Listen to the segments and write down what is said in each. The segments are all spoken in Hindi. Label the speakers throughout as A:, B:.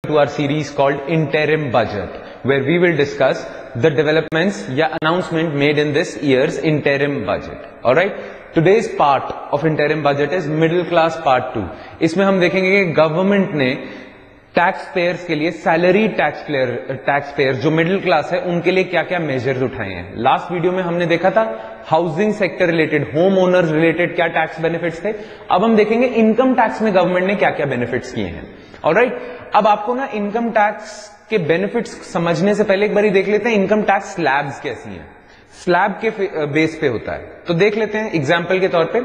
A: to our series called Interim Budget, where we will discuss the developments या announcement made in this year's interim budget. Alright? Today's part of interim budget is middle class part 2. इसमें हम देखेंगे कि गवर्नमेंट ने टैक्स पेयर्स के लिए, सैलरी टैक्स पेयर जो मिडिल क्लास है उनके लिए क्या क्या मेजर्स उठाए हैं. लास्ट वीडियो में हमने देखा था housing sector related, home owners related क्या टैक्स बेनिफिट्स थे. अब हम देखेंगे इनकम टैक्स में गवर्नमेंट ने क्या क्या बेनिफिट्स किए हैं. ऑलराइट, अब आपको ना इनकम टैक्स के बेनिफिट्स समझने से पहले एक बार देख लेते हैं इनकम टैक्स स्लैब्स कैसी हैं. स्लैब के बेस पे होता है, तो देख लेते हैं एग्जाम्पल के तौर पे.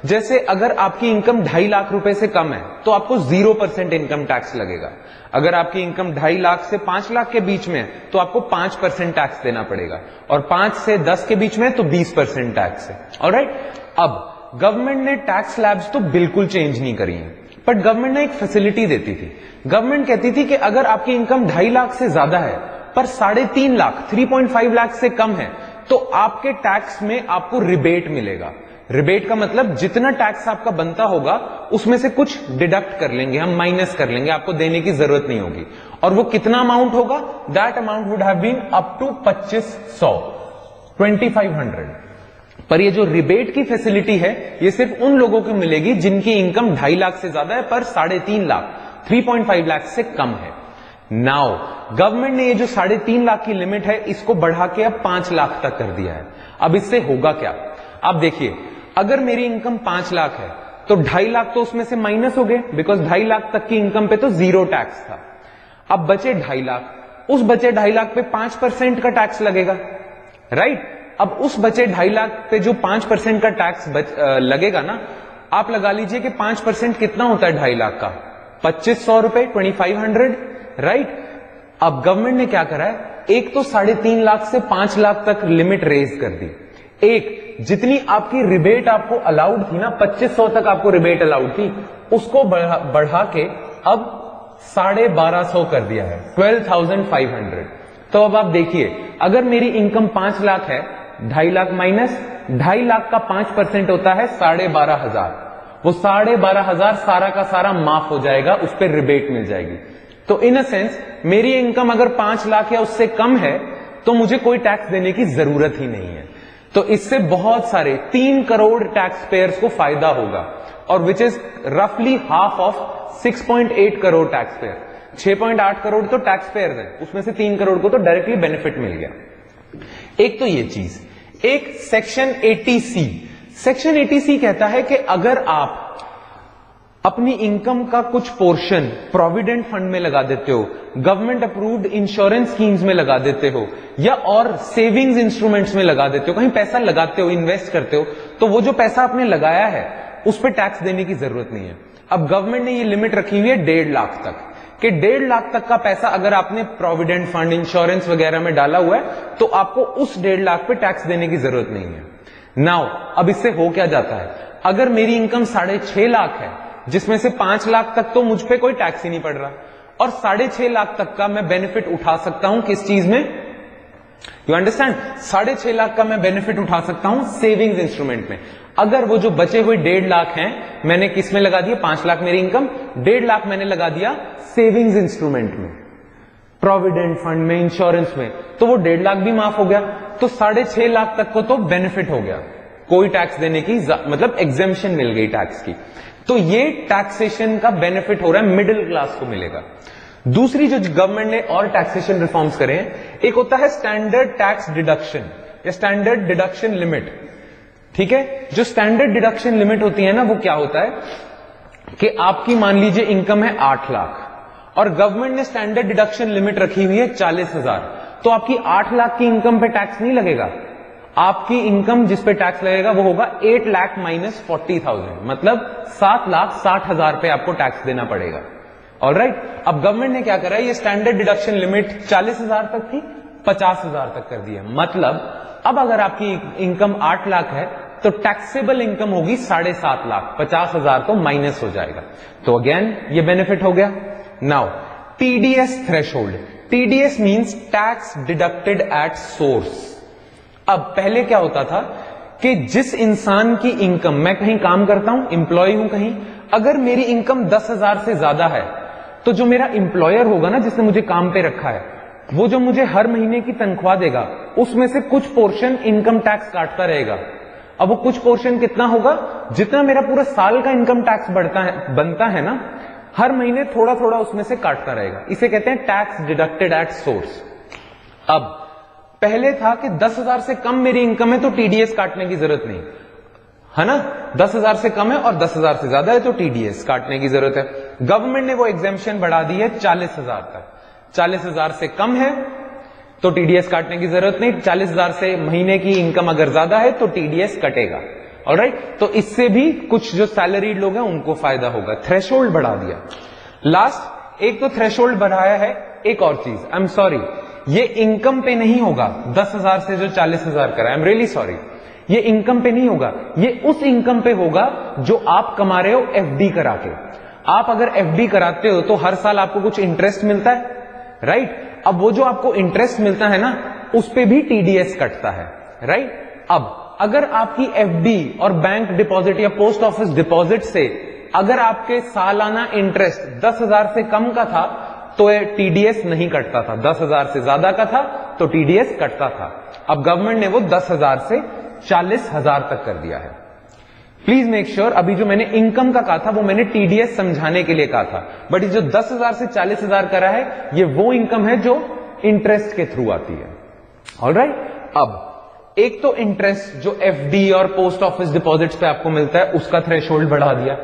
A: जैसे अगर आपकी इनकम 2.5 लाख रुपए से कम है तो आपको 0% इनकम टैक्स लगेगा. अगर आपकी इनकम 2.5 लाख से 5 लाख के बीच में है तो आपको 5% टैक्स देना पड़ेगा, और 5 से 10 के बीच में तो 20% टैक्स है. ऑलराइट, अब गवर्नमेंट ने टैक्स स्लैब्स तो बिल्कुल चेंज नहीं करी है, बट गवर्नमेंट ने एक फैसिलिटी देती थी. गवर्नमेंट कहती थी कि अगर आपकी इनकम 2.5 लाख से ज्यादा है पर 3.5 लाख 3.5 लाख से कम है तो आपके टैक्स में आपको रिबेट मिलेगा. रिबेट का मतलब जितना टैक्स आपका बनता होगा उसमें से कुछ डिडक्ट कर लेंगे, हम माइनस कर लेंगे, आपको देने की जरूरत नहीं होगी. और वो कितना अमाउंट होगा? That amount would have been up to 2500. पर ये जो रिबेट की फैसिलिटी है ये सिर्फ उन लोगों को मिलेगी जिनकी इनकम 2.5 लाख से ज्यादा है पर 3.5 लाख 3.5 लाख से कम है. नाउ गवर्नमेंट ने ये जो 3.5 लाख की लिमिट है इसको बढ़ा के अब 5 लाख तक कर दिया है. अब इससे होगा क्या? आप देखिए, अगर मेरी इनकम 5 लाख है तो 2.5 लाख तो उसमें से माइनस हो गए, बिकॉज 2.5 लाख तक की इनकम पे तो 0 टैक्स था. अब बचे 2.5 लाख, उस बचे 2.5 लाख पे 5% का टैक्स लगेगा. राइट, अब उस बचे 2.5 लाख पे जो 5% का टैक्स लगेगा ना, आप लगा लीजिए कि 5% कितना होता है 2.5 लाख का? 2500 रुपए, 2500. राइट, अब गवर्नमेंट ने क्या करा है, एक तो 3.5 लाख से 5 लाख तक लिमिट रेज कर दी. एक जितनी आपकी रिबेट आपको अलाउड थी ना, 2500 तक आपको रिबेट अलाउड थी, उसको बढ़ा के अब 1250 कर दिया है, 12,500. तो अब आप देखिए, अगर मेरी इनकम 5 लाख है, 2.5 लाख माइनस 2.5 लाख का 5% होता है 12,500. वो 12,500 सारा का सारा माफ हो जाएगा, उस पर रिबेट मिल जाएगी. तो इन अ सेंस मेरी इनकम अगर 5 लाख या उससे कम है तो मुझे कोई टैक्स देने की जरूरत ही नहीं है. तो इससे बहुत सारे 3 करोड़ टैक्स पेयर्स को फायदा होगा, और विच इज रफली half of 6.8 crore tax payer. 6.8 crore तो टैक्स पेयर्स हैं, उसमें से 3 करोड़ को तो डायरेक्टली बेनिफिट मिल गया. एक तो ये चीज. एक सेक्शन 80C. सेक्शन 80C कहता है कि अगर आप अपनी इनकम का कुछ पोर्शन प्रोविडेंट फंड में लगा देते हो, गवर्नमेंट अप्रूव्ड इंश्योरेंस स्कीम्स में लगा देते हो, या और सेविंग्स इंस्ट्रूमेंट्स में लगा देते हो, कहीं पैसा लगाते हो, इन्वेस्ट करते हो, तो वो जो पैसा आपने लगाया है उस पर टैक्स देने की जरूरत नहीं है. अब गवर्नमेंट ने ये लिमिट रखी हुई है 1.5 लाख तक, कि 1.5 लाख तक का पैसा अगर आपने प्रोविडेंट फंड, इंश्योरेंस वगैरह में डाला हुआ है तो आपको उस 1.5 लाख पे टैक्स देने की जरूरत नहीं है. नाउ अब इससे हो क्या जाता है, अगर मेरी इनकम 6.5 लाख है जिसमें से 5 लाख तक तो मुझ पे कोई टैक्स ही नहीं पड़ रहा, और 6.5 लाख तक का मैं बेनिफिट उठा सकता हूं किस चीज में? You understand? 6.5 लाख का मैं बेनिफिट उठा सकता हूं सेविंग्स इंस्ट्रूमेंट में. अगर वो जो बचे हुए 1.5 लाख हैं मैंने किस में लगा दिया? 5 लाख मेरी इनकम, 1.5 लाख मैंने लगा दिया सेविंग्स इंस्ट्रूमेंट में, प्रोविडेंट फंड में, इंश्योरेंस में, तो वो 1.5 लाख भी माफ हो गया. तो 6.5 लाख तक को तो बेनिफिट हो गया, कोई टैक्स देने की मतलब एग्जेम्पशन मिल गई टैक्स की. तो ये टैक्सेशन का बेनिफिट हो रहा है मिडिल क्लास को मिलेगा. दूसरी जो गवर्नमेंट ने और टैक्सेशन रिफॉर्म्स करे हैं, एक होता है स्टैंडर्ड टैक्स डिडक्शन या स्टैंडर्ड डिडक्शन लिमिट. ठीक है, जो स्टैंडर्ड डिडक्शन लिमिट होती है ना, वो क्या होता है कि आपकी मान लीजिए इनकम है 8 लाख और गवर्नमेंट ने स्टैंडर्ड डिडक्शन लिमिट रखी हुई है 40,000, तो आपकी 8 लाख की इनकम पे टैक्स नहीं लगेगा. आपकी इनकम जिस पे टैक्स लगेगा वो होगा 8 लाख माइनस 40,000, मतलब 7,60,000 पे आपको टैक्स देना पड़ेगा. ऑलराइट, अब गवर्नमेंट ने क्या करा है, ये स्टैंडर्ड डिडक्शन लिमिट 40,000 तक थी, 50,000 तक कर दिया. मतलब अब अगर आपकी इनकम 8 लाख है तो टैक्सेबल इनकम होगी 7.5 लाख, 50,000 तो माइनस हो जाएगा. तो अगेन ये बेनिफिट हो गया. Now TDS threshold. TDS means tax deducted at source. अब पहले क्या होता था कि जिस इंसान की इनकम, मैं कहीं काम करता हूं, एम्प्लॉय हूं कहीं, अगर मेरी इनकम 10,000 से ज्यादा है तो जो मेरा एम्प्लॉयर होगा ना, जिसने मुझे काम पे रखा है, वो जो मुझे हर महीने की तनख्वाह देगा, उसमें से कुछ पोर्शन इनकम टैक्स काटता रहेगा। अब वो कुछ पोर्शन कितना होगा? जितना मेरा पूरा साल का इनकम टैक्स बनता है ना, हर महीने थोड़ा थोड़ा उसमें से काटता रहेगा। इसे कहते हैं टैक्स डिडक्टेड एट सोर्स। अब पहले था कि 10,000 से कम मेरी इनकम है तो टीडीएस काटने की जरूरत नहीं है ना, 10,000 से कम है और 10,000 से ज्यादा है तो टीडीएस काटने की जरूरत है। गवर्नमेंट ने वो एग्जेम्पशन बढ़ा दी है 40,000 तक। 40,000 से कम है तो टीडीएस काटने की जरूरत नहीं, 40,000 से महीने की इनकम अगर ज्यादा है तो टीडीएस कटेगा। ऑलराइट, तो इससे भी कुछ जो सैलरीड लोग हैं उनको फायदा होगा। थ्रेशोल्ड बढ़ा दिया। लास्ट एक तो थ्रेशोल्ड बढ़ाया है, एक और चीज, आई एम सॉरी, ये इनकम पे नहीं होगा। 10,000 से जो 40,000 करा, आई एम रियली सॉरी, ये इनकम पे नहीं होगा, ये उस इनकम पे होगा जो आप कमा रहे हो एफडी करा के। आप अगर एफडी कराते हो तो हर साल आपको कुछ इंटरेस्ट मिलता है, राइट? अब वो जो आपको इंटरेस्ट मिलता है ना, उस पे भी टीडीएस कटता है, राइट? अब अगर आपकी एफडी और बैंक डिपॉजिट या पोस्ट ऑफिस डिपॉजिट से अगर आपके सालाना इंटरेस्ट 10,000 से कम का था तो टीडीएस नहीं कटता था, 10,000 से ज्यादा का था तो टीडीएस कटता था। अब गवर्नमेंट ने वो 10,000 से 40,000 तक कर दिया है। प्लीज मेक श्योर, अभी जो मैंने इनकम का कहा था वो मैंने टीडीएस समझाने के लिए कहा था, बट ये जो 10,000 से 40,000 करा है, ये वो इनकम है जो इंटरेस्ट के थ्रू आती है। ऑलराइट, अब एक तो इंटरेस्ट जो एफडी और पोस्ट ऑफिस डिपॉजिट्स पे आपको मिलता है उसका थ्रेशोल्ड बढ़ा दिया,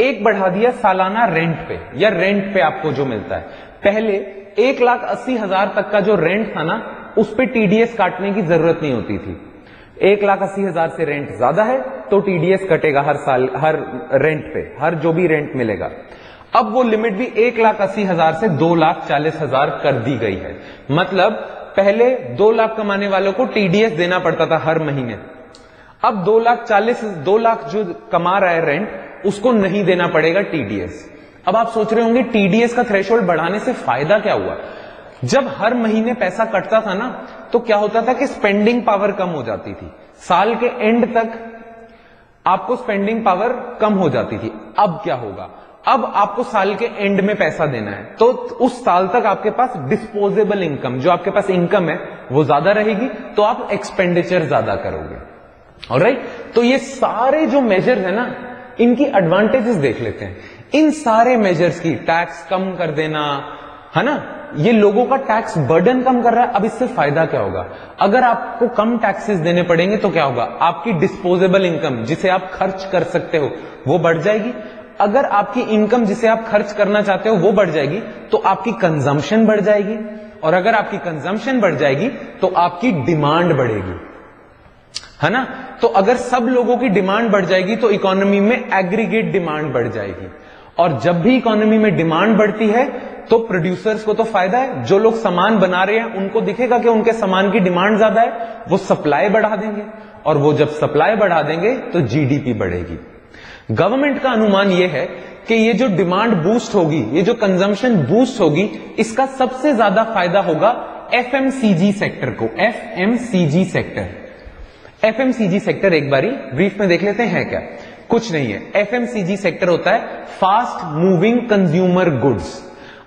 A: एक बढ़ा दिया सालाना रेंट पे या रेंट पे आपको जो मिलता है। पहले 1,80,000 तक का जो रेंट था ना, उस पे टीडीएस काटने की जरूरत नहीं होती थी। 1,80,000 से रेंट ज्यादा है तो टीडीएस कटेगा हर साल, हर रेंट पे, हर जो भी रेंट मिलेगा। अब वो लिमिट भी 1,80,000 से 2,40,000 कर दी गई है। मतलब पहले 2 लाख कमाने वालों को टीडीएस देना पड़ता था हर महीने, अब 2 लाख जो कमा रहा है रेंट, उसको नहीं देना पड़ेगा टीडीएस। अब आप सोच रहे होंगे टीडीएस का थ्रेशोल्ड बढ़ाने से फायदा क्या हुआ? जब हर महीने पैसा कटता था ना, तो क्या होता था कि स्पेंडिंग पावर कम हो जाती थी, साल के एंड तक आपको स्पेंडिंग पावर कम हो जाती थी। अब क्या होगा? अब आपको साल के एंड में पैसा देना है, तो उस साल तक आपके पास डिस्पोजेबल इनकम, जो आपके पास इनकम है वो ज्यादा रहेगी, तो आप एक्सपेंडिचर ज्यादा करोगे। ऑलराइट, तो ये सारे जो मेजर है ना, इनकी एडवांटेजेस देख लेते हैं। इन सारे मेजर्स की, टैक्स कम कर देना, है ना, ये लोगों का टैक्स बर्डन कम कर रहा है। अब इससे फायदा क्या होगा? अगर आपको कम टैक्सेस देने पड़ेंगे तो क्या होगा? आपकी डिस्पोजेबल इनकम, जिसे आप खर्च कर सकते हो, वो बढ़ जाएगी। अगर आपकी इनकम जिसे आप खर्च करना चाहते हो वो बढ़ जाएगी तो आपकी कंजम्पशन बढ़ जाएगी, और अगर आपकी कंजम्पशन बढ़ जाएगी तो आपकी डिमांड बढ़ेगी, है ना? तो अगर सब लोगों की डिमांड बढ़ जाएगी तो इकोनॉमी में एग्रीगेट डिमांड बढ़ जाएगी, और जब भी इकोनॉमी में डिमांड बढ़ती है तो प्रोड्यूसर्स को तो फायदा है। जो लोग सामान बना रहे हैं उनको दिखेगा कि उनके सामान की डिमांड ज्यादा है, वो सप्लाई बढ़ा देंगे, और वो जब सप्लाई बढ़ा देंगे तो जीडीपी बढ़ेगी। गवर्नमेंट का अनुमान यह है कि ये जो डिमांड बूस्ट होगी, ये जो कंजम्पशन बूस्ट होगी, इसका सबसे ज्यादा फायदा होगा एफएमसीजी सेक्टर को। एफएमसीजी सेक्टर, एफएमसीजी सेक्टर एक बारी ब्रीफ में देख लेते हैं क्या? कुछ नहीं है। एफएमसीजी सेक्टर होता है फास्ट मूविंग कंज्यूमर गुड्स।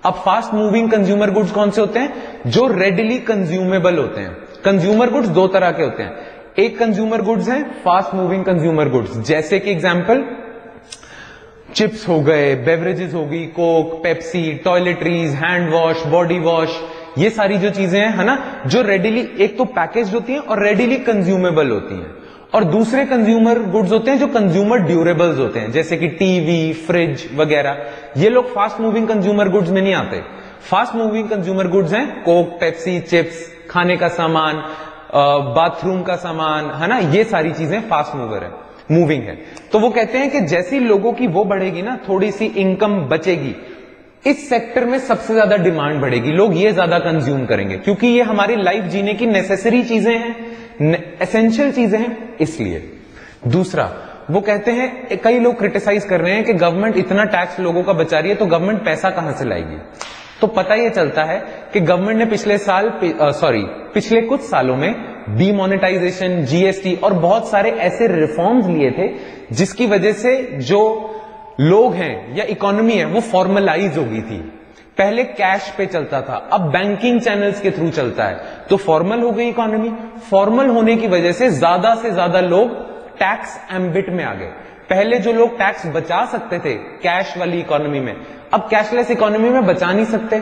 A: अब फास्ट मूविंग कंज्यूमर गुड्स कौन से होते हैं? जो रेडिली कंज्यूमेबल होते हैं। कंज्यूमर गुड्स दो तरह के होते हैं, एक कंज्यूमर गुड्स हैं फास्ट मूविंग कंज्यूमर गुड्स, जैसे कि एग्जांपल चिप्स हो गए, बेवरेजेस होगी, Coke, Pepsi, toiletries, hand wash, body wash, ये सारी जो चीजें हैं, है ना, जो रेडिली एक तो पैकेज होती हैं और रेडिली कंज्यूमेबल होती हैं। और दूसरे कंज्यूमर गुड्स होते हैं जो कंज्यूमर ड्यूरेबल्स होते हैं, जैसे कि टीवी, फ्रिज वगैरह। ये लोग फास्ट मूविंग कंज्यूमर गुड्स में नहीं आते। फास्ट मूविंग कंज्यूमर गुड्स हैं कोक, पेप्सी, चिप्स, खाने का सामान, बाथरूम का सामान, है ना, ये सारी चीजें फास्ट मूवर है, मूविंग है। तो वो कहते हैं कि जैसी लोगों की वो बढ़ेगी ना, थोड़ी सी इनकम बचेगी, इस सेक्टर में सबसे ज्यादा डिमांड बढ़ेगी, लोग ये ज्यादा कंज्यूम करेंगे, क्योंकि ये हमारी लाइफ जीने की नेसेसरी चीजें हैं, एसेंशियल चीजें हैं, इसलिए। दूसरा, वो कहते हैं, कई लोग क्रिटिसाइज कर रहे हैं कि गवर्नमेंट इतना टैक्स लोगों का बचा रही है तो गवर्नमेंट पैसा कहां से लाएगी? तो पता यह चलता है कि गवर्नमेंट ने पिछले कुछ सालों में डीमोनेटाइजेशन, जीएसटी और बहुत सारे ऐसे रिफॉर्म्स लिए थे जिसकी वजह से जो लोग हैं या इकोनॉमी है वो फॉर्मलाइज हो गई थी। पहले कैश पे चलता था, अब बैंकिंग चैनल्स के थ्रू चलता है, तो फॉर्मल हो गई इकोनॉमी। फॉर्मल होने की वजह से ज्यादा लोग टैक्स एम्बिट में आ गए। पहले जो लोग टैक्स बचा सकते थे कैश वाली इकोनॉमी में, अब कैशलेस इकोनॉमी में बचा नहीं सकते,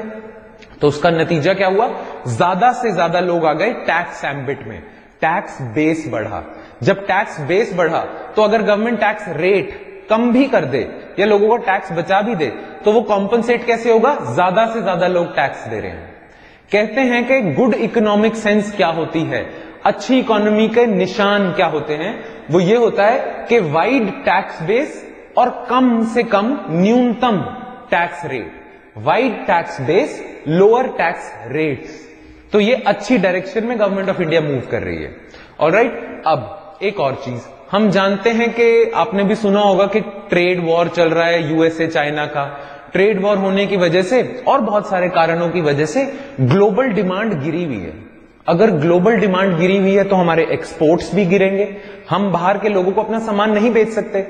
A: तो उसका नतीजा क्या हुआ, ज्यादा से ज्यादा लोग आ गए टैक्स एम्बिट में। टैक्स बेस बढ़ा। जब टैक्स बेस बढ़ा तो अगर गवर्नमेंट टैक्स रेट कम भी कर दे या लोगों को टैक्स बचा भी दे तो वो कॉम्पनसेट कैसे होगा, ज्यादा से ज्यादा लोग टैक्स दे रहे हैं। कहते हैं कि गुड इकोनॉमिक सेंस क्या होती है, अच्छी इकोनॉमी के निशान क्या होते हैं, वो ये होता है कि वाइड टैक्स बेस और कम से कम न्यूनतम tax rate. Wide tax base, lower tax rates. तो ये अच्छी डायरेक्शन में गवर्नमेंट ऑफ इंडिया मूव कर रही है। ऑलराइट, अब एक और चीज हम जानते हैं कि आपने भी सुना होगा कि ट्रेड वॉर चल रहा है यूएसए चाइना का। ट्रेड वॉर होने की वजह से और बहुत सारे कारणों की वजह से ग्लोबल डिमांड गिरी हुई है। अगर ग्लोबल डिमांड गिरी हुई है तो हमारे एक्सपोर्ट्स भी गिरेंगे, हम बाहर के लोगों को अपना सामान नहीं बेच सकते।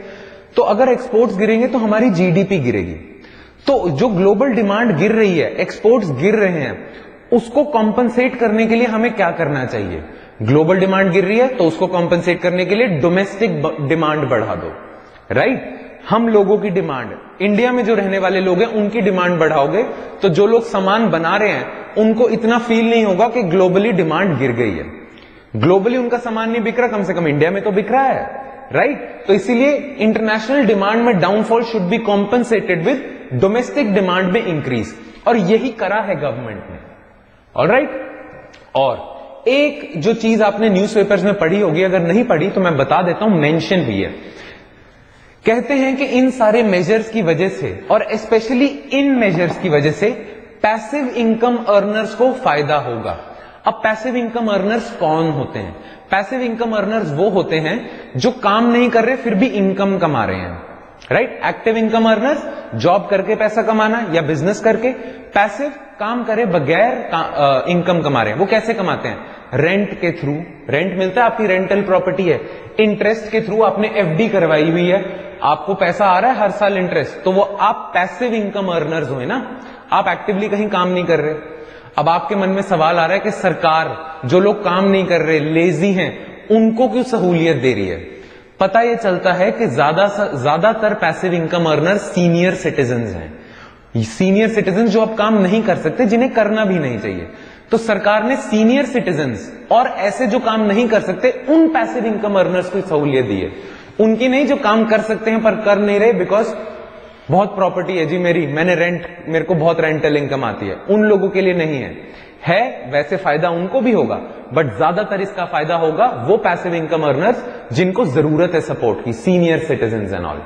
A: तो अगर एक्सपोर्ट्स गिरेंगे तो हमारी जीडीपी गिरेगी। तो जो ग्लोबल डिमांड गिर रही है, एक्सपोर्ट्स गिर रहे हैं, उसको कॉम्पनसेट करने के लिए हमें क्या करना चाहिए। ग्लोबल डिमांड गिर रही है तो उसको कॉम्पनसेट करने के लिए डोमेस्टिक डिमांड बढ़ा दो। राइट, हम लोगों की डिमांड, इंडिया में जो रहने वाले लोग हैं उनकी डिमांड बढ़ाओगे तो जो लोग सामान बना रहे हैं उनको इतना फील नहीं होगा कि ग्लोबली डिमांड गिर गई है। ग्लोबली उनका सामान नहीं बिक रहा, कम से कम इंडिया में तो बिक रहा है। राइट, तो इसीलिए इंटरनेशनल डिमांड में downfall should be compensated with domestic demand में इंक्रीज, और यही करा है गवर्नमेंट ने। ऑलराइट, और एक जो चीज आपने न्यूज़पेपर्स में पढ़ी होगी, अगर नहीं पढ़ी तो मैं बता देता हूं, मेंशन हुई है। कहते हैं कि इन सारे मेजर्स की वजह से और स्पेशली इन मेजर्स की वजह से पैसिव इनकम अर्नर्स को फायदा होगा। अब पैसिव इनकम अर्नर्स कौन होते हैं? पैसिव इनकम अर्नर्स वो होते हैं जो काम नहीं कर रहे फिर भी इनकम कमा रहे हैं। Right, active income earners job करके पैसा कमाना या बिजनेस करके, पैसिव काम करे बगैर इनकम कमा रहे हैं। वो कैसे कमाते हैं? रेंट के थ्रू, रेंट मिलता है, आपकी रेंटल प्रॉपर्टी है, इंटरेस्ट के थ्रू आपने एफडी करवाई हुई है, आपको पैसा आ रहा है हर साल इंटरेस्ट, तो वो आप पैसिव इनकम अर्नर्स हुए ना, आप एक्टिवली कहीं काम नहीं कर रहे। अब आपके मन में सवाल आ रहा है कि सरकार जो लोग काम नहीं कर रहे, लेजी हैं, उनको क्यों सहूलियत दे रही है? पता यह चलता है कि ज्यादातर passive income earner senior citizens हैं। सीनियर सिटीजन जो अब काम नहीं कर सकते, जिन्हें करना भी नहीं चाहिए, तो सरकार ने सीनियर सिटीजन्स और ऐसे जो काम नहीं कर सकते उन पैसिव इनकम अर्नर्स को सहूलियत दी है। उनकी नहीं जो काम कर सकते हैं पर कर नहीं रहे बिकॉज बहुत प्रॉपर्टी है जी मेरी, मेरे को बहुत रेंटल इनकम आती है, उन लोगों के लिए नहीं है। वैसे फायदा उनको भी होगा, बट ज्यादातर इसका फायदा होगा वो पैसिव इनकम अर्नर्स जिनको जरूरत है सपोर्ट की, senior citizens and all.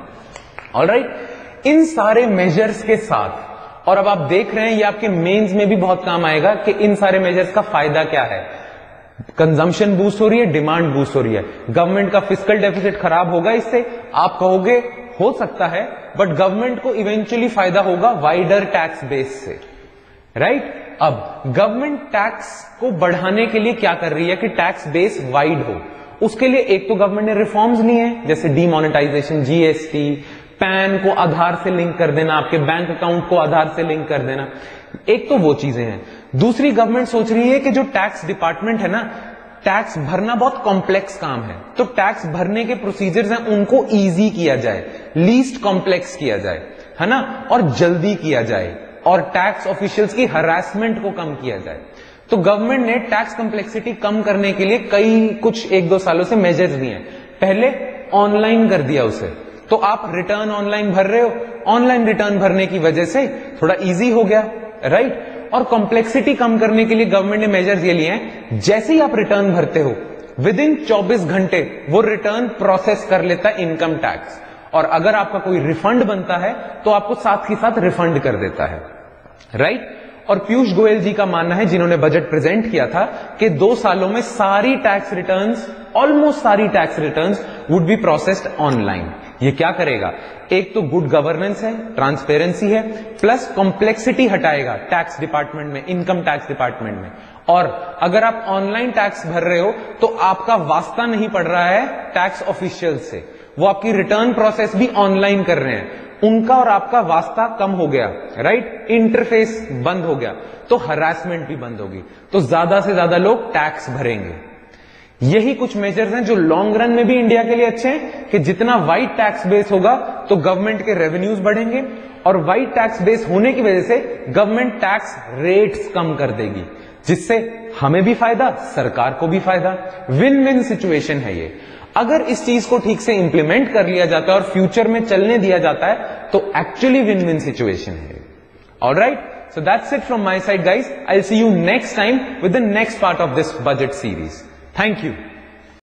A: Alright, इन सारे मेजर्स के साथ, और अब आप देख रहे हैं ये आपके मेंस में भी बहुत काम आएगा कि इन सारे मेजर्स का फायदा क्या है। कंजम्पशन बूस्ट हो रही है, डिमांड बूस्ट हो रही है, गवर्नमेंट का फिस्कल डेफिसिट खराब होगा इससे, आप कहोगे हो सकता है, बट गवर्नमेंट को इवेंचुअली फायदा होगा वाइडर टैक्स बेस से। राइट, अब गवर्नमेंट टैक्स को बढ़ाने के लिए क्या कर रही है कि टैक्स बेस वाइड हो। उसके लिए एक तो गवर्नमेंट ने रिफॉर्म्स लिए हैं, जैसे डीमोनेटाइजेशन, जीएसटी, पैन को आधार से लिंक कर देना, आपके बैंक अकाउंट को आधार से लिंक कर देना, एक तो वो चीजें हैं। दूसरी, गवर्नमेंट सोच रही है कि जो टैक्स डिपार्टमेंट है ना, टैक्स भरना बहुत कॉम्प्लेक्स काम है, तो टैक्स भरने के प्रोसीजर्स हैं उनको इजी किया जाए, लीस्ट कॉम्प्लेक्स किया जाए, है ना, और जल्दी किया जाए, और टैक्स ऑफिशियल्स की हरासमेंट को कम किया जाए। तो गवर्नमेंट ने टैक्स कॉम्प्लेक्सिटी कम करने के लिए कुछ 1-2 सालों से मेजर्स लिए हैं। पहले ऑनलाइन कर दिया उसे, तो आप रिटर्न ऑनलाइन भर रहे हो, ऑनलाइन रिटर्न भरने की वजह से थोड़ा इजी हो गया। राइट, और कॉम्प्लेक्सिटी कम करने के लिए गवर्नमेंट ने मेजर्स ये लिए हैं, जैसे ही आप रिटर्न भरते हो विद इन 24 घंटे वो रिटर्न प्रोसेस कर लेता है इनकम टैक्स, और अगर आपका कोई रिफंड बनता है तो आपको साथ ही साथ रिफंड कर देता है। राइट, और पीयूष गोयल जी का मानना है, जिन्होंने बजट प्रेजेंट किया था, कि 2 सालों में सारी टैक्स रिटर्न्स, ऑलमोस्ट सारी tax returns would be processed online. ये क्या करेगा? एक तो गुड गवर्नेंस है, ट्रांसपेरेंसी है, प्लस कॉम्प्लेक्सिटी हटाएगा टैक्स डिपार्टमेंट में, इनकम टैक्स डिपार्टमेंट में। और अगर आप ऑनलाइन टैक्स भर रहे हो तो आपका वास्ता नहीं पड़ रहा है टैक्स ऑफिशियल से, वो आपकी रिटर्न प्रोसेस भी ऑनलाइन कर रहे हैं, उनका और आपका वास्ता कम हो गया, राइट, इंटरफेस बंद हो गया, तो हरासमेंट भी बंद होगी, तो ज्यादा से ज्यादा लोग टैक्स भरेंगे। यही कुछ मेजर्स हैं जो लॉन्ग रन में भी इंडिया के लिए अच्छे हैं कि जितना वाइड टैक्स बेस होगा तो गवर्नमेंट के रेवेन्यूज बढ़ेंगे, और वाइड टैक्स बेस होने की वजह से गवर्नमेंट टैक्स रेट्स कम कर देगी, जिससे हमें भी फायदा, सरकार को भी फायदा। विन विन सिचुएशन है ये। अगर इस चीज को ठीक से इंप्लीमेंट कर लिया जाता है और फ्यूचर में चलने दिया जाता है तो एक्चुअली विन विन सिचुएशन है। Alright, so that's it from my side, guys. I'll see you next time with the next part of this budget series. Thank you.